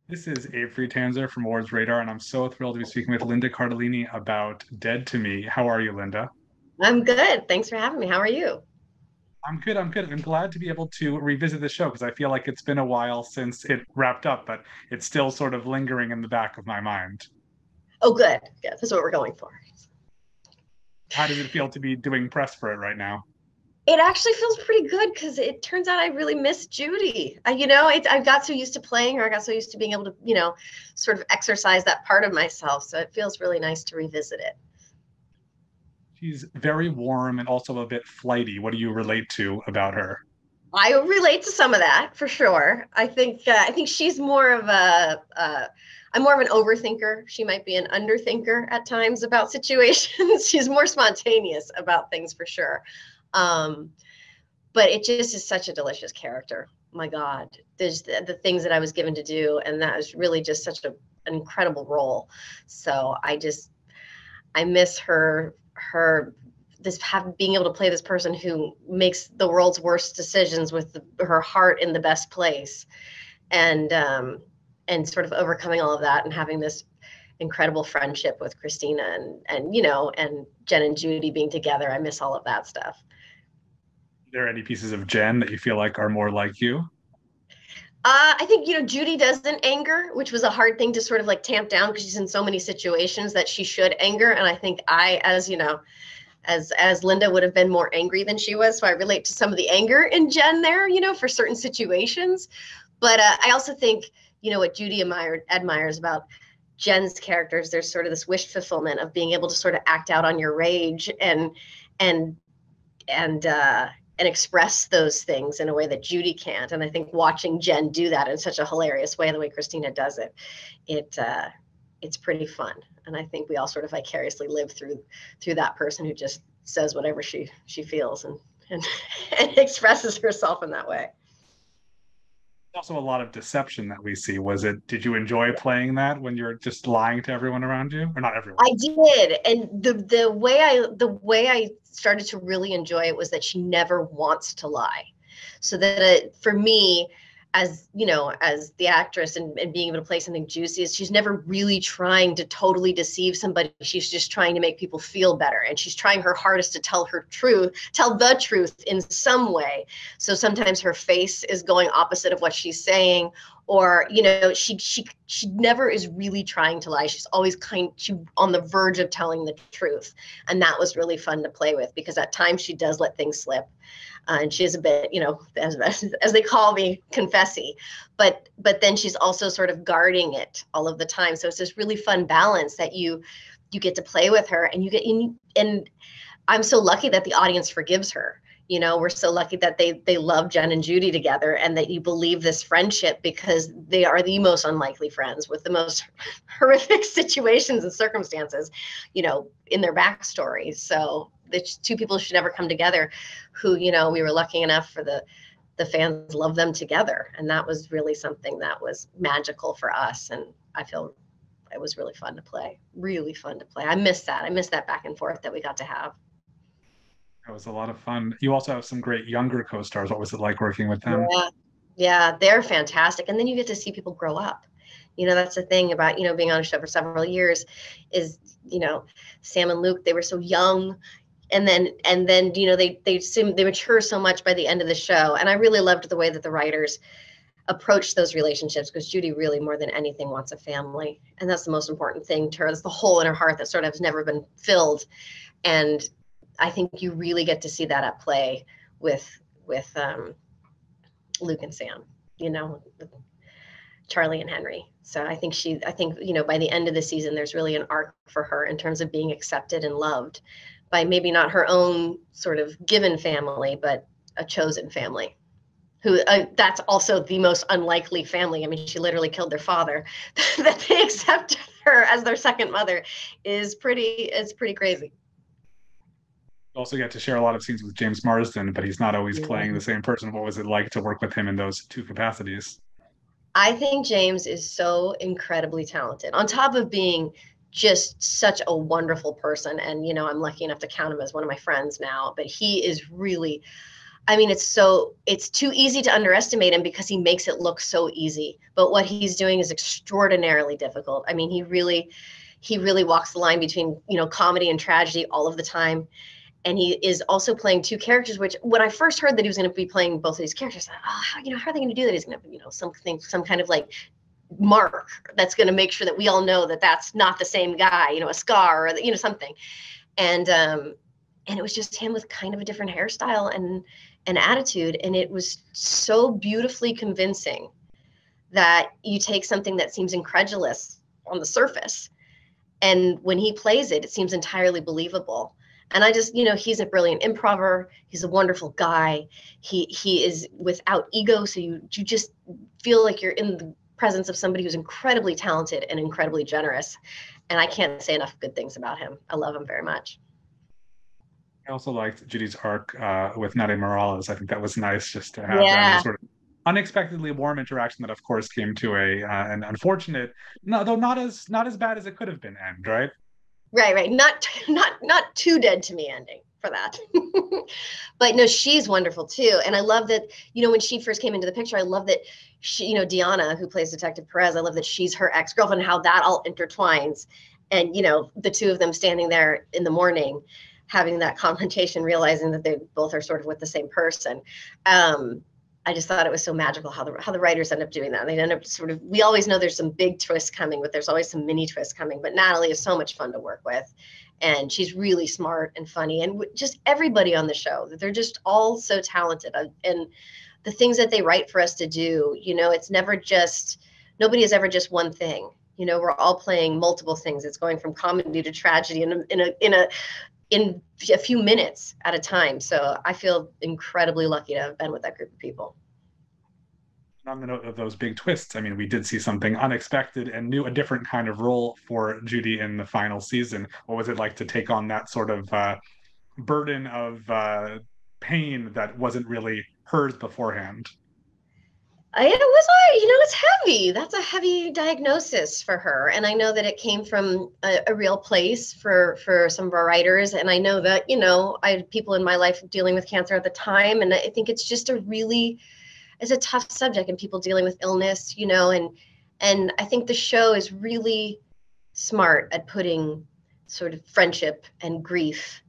This is Avery Tanzer from Awards Radar, and I'm so thrilled to be speaking with Linda Cardellini about Dead to Me. How are you, Linda? I'm good. Thanks for having me. How are you? I'm good. I'm good. I'm glad to be able to revisit the show because I feel like it's been a while since it wrapped up, but it's still sort of lingering in the back of my mind. Oh, good. Good. That's what we're going for. How does it feel to be doing press for it right now? It actually feels pretty good because it turns out I really miss Judy. I got so used to playing her. I got so used to being able to, sort of exercise that part of myself. So it feels really nice to revisit it. She's very warm and also a bit flighty. What do you relate to about her? I relate to some of that for sure. I think she's more of I'm more of an overthinker. She might be an underthinker at times about situations. She's more spontaneous about things for sure. Um, but it just is such a delicious character. My God, there's the things that I was given to do, and that was really just such an incredible role. So I miss her this being able to play this person who makes the world's worst decisions with her heart in the best place, and sort of overcoming all of that and having this incredible friendship with Christina and Jen and Judy being together. I miss all of that stuff. Are there any pieces of Jen that you feel like are more like you? I think, Judy doesn't anger, which was a hard thing to sort of like tamp down because she's in so many situations that she should anger. And I think as Linda would have been more angry than she was. So I relate to some of the anger in Jen there, for certain situations. But I also think, what Judy admires about Jen's characters, there's sort of this wish fulfillment of being able to sort of act out on your rage and and uh, and express those things in a way that Judy can't. And I think watching Jen do that in such a hilarious way, the way Christina does it, it it's pretty fun. And I think we all sort of vicariously live through that person who just says whatever she feels and and expresses herself in that way. Also a lot of deception that we see. Did you enjoy playing that when you're just lying to everyone around you? Or not everyone? I did, and the way I started to really enjoy it was that she never wants to lie. So that for me, as the actress and being able to play something juicy, is she's never really trying to totally deceive somebody. She's just trying to make people feel better, and she's trying her hardest to tell the truth in some way. So sometimes her face is going opposite of what she's saying, or she never is really trying to lie. She's always she on the verge of telling the truth, and that was really fun to play with because at times she does let things slip, and she is a bit, as they call me, confessy, but then she's also sort of guarding it all of the time. So it's this really fun balance that you get to play with her, and you get in. And I'm so lucky that the audience forgives her. We're so lucky that they love Jen and Judy together, and that you believe this friendship because they are the most unlikely friends with the most horrific situations and circumstances, in their backstory. So the two people should never come together who, we were lucky enough for the fans love them together. And that was really something that was magical for us. And I feel it was really fun to play. Really fun to play. I miss that. I miss that back and forth that we got to have. It was a lot of fun. You also have some great younger co-stars. What was it like working with them? Yeah. Yeah, they're fantastic. And then you get to see people grow up. That's the thing about, being on a show for several years is, Sam and Luke, they were so young. And then, they mature so much by the end of the show. And I really loved the way that the writers approached those relationships because Judy really more than anything wants a family. And that's the most important thing to her. That's the hole in her heart that sort of has never been filled. And I think you really get to see that at play with Luke and Sam, with Charlie and Henry. So I think by the end of the season, there's really an arc for her in terms of being accepted and loved by maybe not her own sort of given family, but a chosen family. Who that's also the most unlikely family. I mean, she literally killed their father. That they accepted her as their second mother is pretty crazy. You also get to share a lot of scenes with James Marsden, but he's not always playing the same person. What was it like to work with him in those two capacities? I think James is so incredibly talented. On top of being just such a wonderful person, and I'm lucky enough to count him as one of my friends now. But he is really, I mean, it's too easy to underestimate him because he makes it look so easy. But what he's doing is extraordinarily difficult. I mean, he really walks the line between, comedy and tragedy all of the time. And he is also playing two characters, which when I first heard that he was going to be playing both of these characters, I thought, how are they going to do that? He's going to have, some kind of like mark that's going to make sure that we all know that that's not the same guy, a scar or, something. And it was just him with kind of a different hairstyle and an attitude. And it was so beautifully convincing that you take something that seems incredulous on the surface, and when he plays it, it seems entirely believable. And I just, he's a brilliant improver. He's a wonderful guy. He is without ego. So you just feel like you're in the presence of somebody who's incredibly talented and incredibly generous. And I can't say enough good things about him. I love him very much. I also liked Judy's arc with Nadia Morales. I think that was nice just to have that sort of unexpectedly warm interaction that, of course, came to an unfortunate, no, though not as bad as it could have been end, right? Right. Not too dead to me ending for that. But no, she's wonderful too. And I love that, when she first came into the picture, I love that she, Diana, who plays Detective Perez, I love that she's her ex-girlfriend and how that all intertwines. And, the two of them standing there in the morning, having that confrontation, realizing that they both are sort of with the same person. I just thought it was so magical how the writers end up doing that. They end up sort of, we always know there's some big twists coming, but there's always some mini twists coming. But Natalie is so much fun to work with, and she's really smart and funny, and just everybody on the show, they're just all so talented. And the things that they write for us to do, it's never just, nobody is ever just one thing. We're all playing multiple things. It's going from comedy to tragedy in a few minutes at a time. So I feel incredibly lucky to have been with that group of people. On the note of those big twists, I mean, we did see something unexpected and new, a different kind of role for Judy in the final season. What was it like to take on that sort of burden of pain that wasn't really hers beforehand? It was, it's heavy. That's a heavy diagnosis for her. And I know that it came from a real place for some of our writers. And I know that, I had people in my life dealing with cancer at the time. And I think it's just it's a tough subject, and people dealing with illness, and I think the show is really smart at putting sort of friendship and grief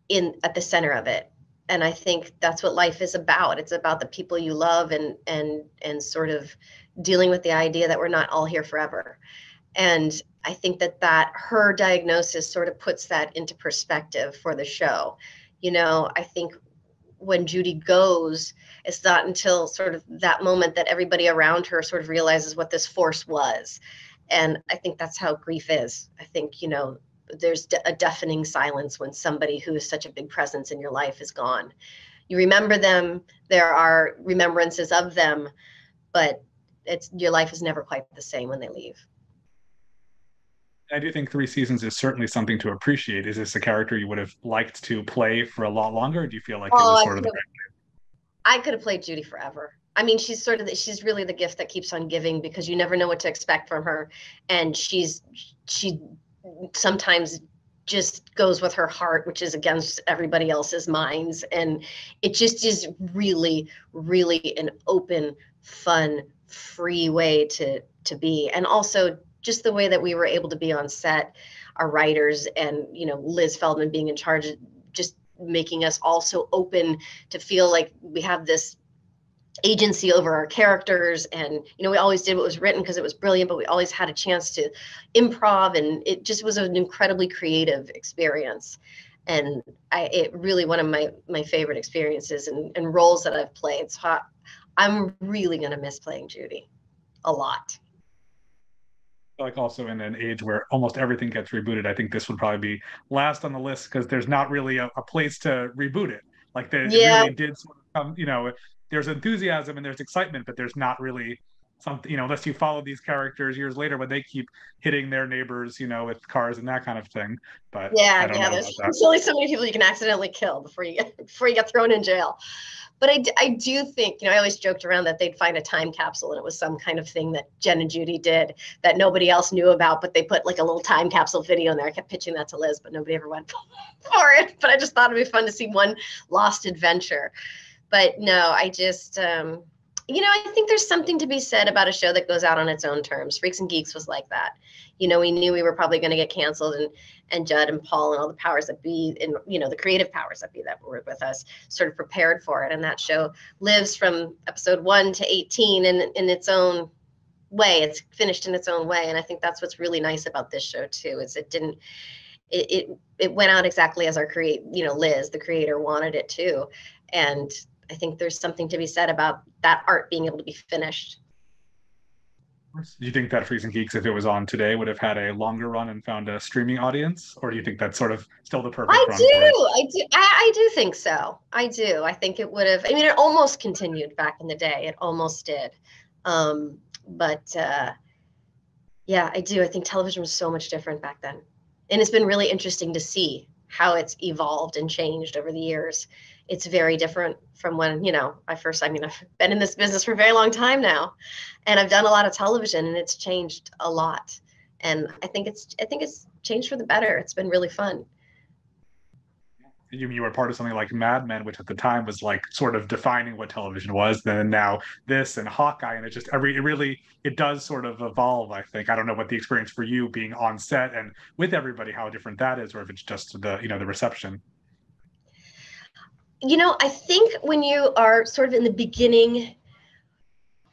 at the center of it. And I think that's what life is about. It's about the people you love and sort of dealing with the idea that we're not all here forever. And I think that her diagnosis sort of puts that into perspective for the show. I think when Judy goes, it's not until sort of that moment that everybody around her sort of realizes what this force was. And I think that's how grief is. I think, there's a deafening silence when somebody who is such a big presence in your life is gone. You remember them, there are remembrances of them, but your life is never quite the same when they leave. I do think 3 seasons is certainly something to appreciate. Is this a character you would have liked to play for a lot longer? Or do you feel like it was sort of I could have played Judy forever. I mean, she's really the gift that keeps on giving, because you never know what to expect from her. And she sometimes just goes with her heart, which is against everybody else's minds. And it just is really, really an open, fun, free way to be. And also just the way that we were able to be on set, our writers and, Liz Feldman being in charge, just making us all so open to feel like we have this agency over our characters. And, we always did what was written because it was brilliant, but we always had a chance to improv, and it just was an incredibly creative experience. And it really one of my favorite experiences and roles that I've played. So I'm really going to miss playing Judy a lot. Like also in an age where almost everything gets rebooted, I think this would probably be last on the list, because there's not really a place to reboot it. Like it really did sort of come, there's enthusiasm and there's excitement, but there's not really something, unless you follow these characters years later when they keep hitting their neighbors, with cars and that kind of thing. But there's only so many people you can accidentally kill before you get thrown in jail. But I do think, I always joked around that they'd find a time capsule and it was some kind of thing that Jen and Judy did that nobody else knew about, but they put like a little time capsule video in there. I kept pitching that to Liz, but nobody ever went for it. But I just thought it'd be fun to see one lost adventure. But no, I just, I think there's something to be said about a show that goes out on its own terms. Freaks and Geeks was like that. We knew we were probably going to get canceled, and Judd and Paul and all the powers that be, and the creative powers that be that were with us, sort of prepared for it. And that show lives from episode 1 to 18 in its own way. It's finished in its own way, and I think that's what's really nice about this show too. Is it went out exactly as our Liz, the creator, wanted it to, and I think there's something to be said about that art being able to be finished. Do you think that Freaks and Geeks, if it was on today, would have had a longer run and found a streaming audience? Or do you think that's sort of still the perfect run for it? I do think so. I do. I think it would have. I mean, it almost continued back in the day. It almost did. Yeah, I do. I think television was so much different back then. And it's been really interesting to see how it's evolved and changed over the years. It's very different from when, I've been in this business for a very long time now, and I've done a lot of television, and it's changed a lot. And I think it's changed for the better. It's been really fun. You were part of something like Mad Men, which at the time was like sort of defining what television was. Then now this and Hawkeye, and it does sort of evolve. I think. I don't know what the experience for you being on set and with everybody, how different that is, or if it's just the reception. I think when you are sort of in the beginning,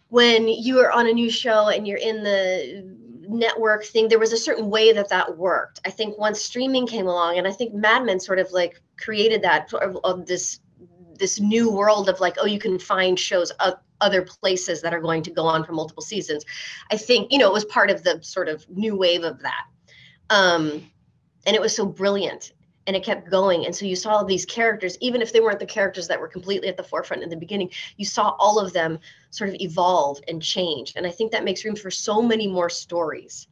when you are on a new show and you're in the network thing, there was a certain way that worked. I think once streaming came along, and I think Mad Men sort of like created that sort of this new world of like, oh, you can find shows other places that are going to go on for multiple seasons. I think, it was part of the sort of new wave of that. And it was so brilliant. And it kept going. And so you saw all these characters, even if they weren't the characters that were completely at the forefront in the beginning, you saw all of them sort of evolve and change. And I think that makes room for so many more stories,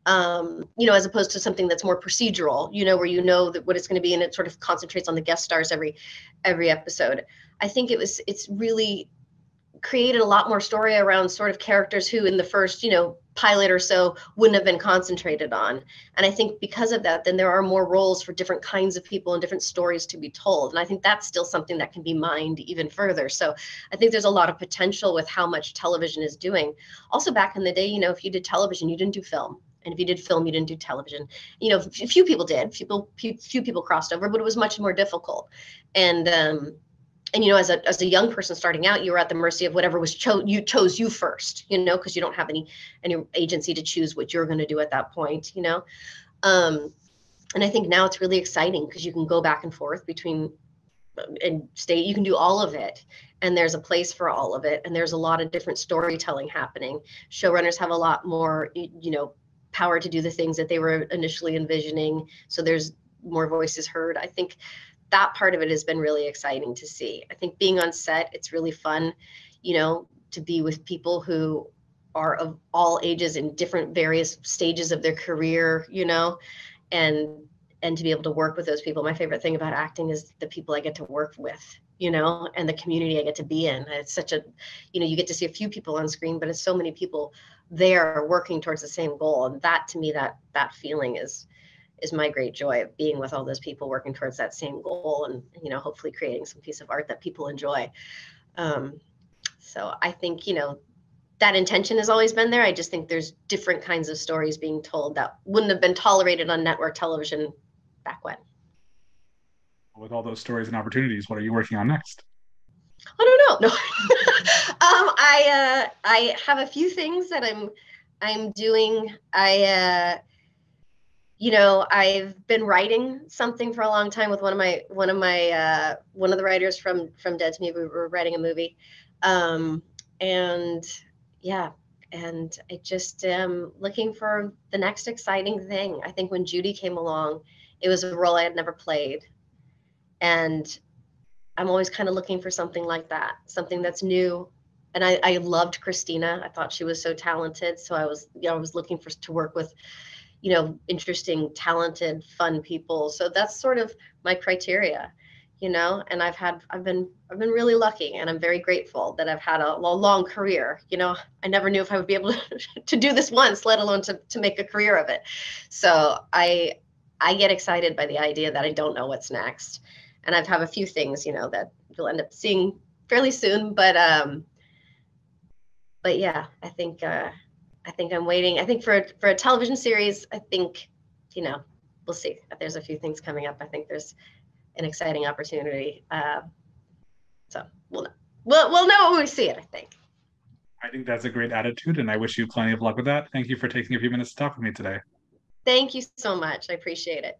as opposed to something that's more procedural, where that what it's going to be, and it sort of concentrates on the guest stars every episode. I think it's really created a lot more story around sort of characters who in the first, pilot or so wouldn't have been concentrated on. And I think because of that, then there are more roles for different kinds of people and different stories to be told. And I think that's still something that can be mined even further. So I think there's a lot of potential with how much television is doing. Also back in the day, if you did television, you didn't do film. And if you did film, you didn't do television. Few people did, few people crossed over, but it was much more difficult. And as a young person starting out, you were at the mercy of whatever was chose you first, because you don't have any agency to choose what you're going to do at that point, And I think now it's really exciting because you can go back and forth between and stay. You can do all of it, and there's a place for all of it, and there's a lot of different storytelling happening. Showrunners have a lot more, power to do the things that they were initially envisioning. So there's more voices heard. I think that part of it has been really exciting to see. I think being on set, it's really fun, to be with people who are of all ages in different various stages of their career, and to be able to work with those people. My favorite thing about acting is the people I get to work with, and the community I get to be in. It's such a, you get to see a few people on screen, but it's so many people there working towards the same goal. And that, to me, that feeling is my great joy of being with all those people working towards that same goal, and hopefully creating some piece of art that people enjoy. So I think that intention has always been there. I just think there's different kinds of stories being told that wouldn't have been tolerated on network television back when. With all those stories and opportunities, what are you working on next? I don't know. No. I have a few things that I'm doing. I've been writing something for a long time with one of the writers from Dead to Me. We were writing a movie, and I just am looking for the next exciting thing. I think when Judy came along, it was a role I had never played, and I'm always kind of looking for something like that, something that's new. And I loved Christina. I thought she was so talented. So I was looking to work with interesting, talented, fun people. So that's sort of my criteria, and I've been really lucky, and I'm very grateful that I've had a long career. I never knew if I would be able to do this once, let alone to make a career of it. So I get excited by the idea that I don't know what's next. And I've have a few things, that you'll end up seeing fairly soon, but yeah, I think I'm waiting. I think for a television series, I think, we'll see. There's a few things coming up. I think there's an exciting opportunity. So we'll know. We'll know when we see it, I think. I think that's a great attitude, and I wish you plenty of luck with that. Thank you for taking a few minutes to talk with me today. Thank you so much. I appreciate it.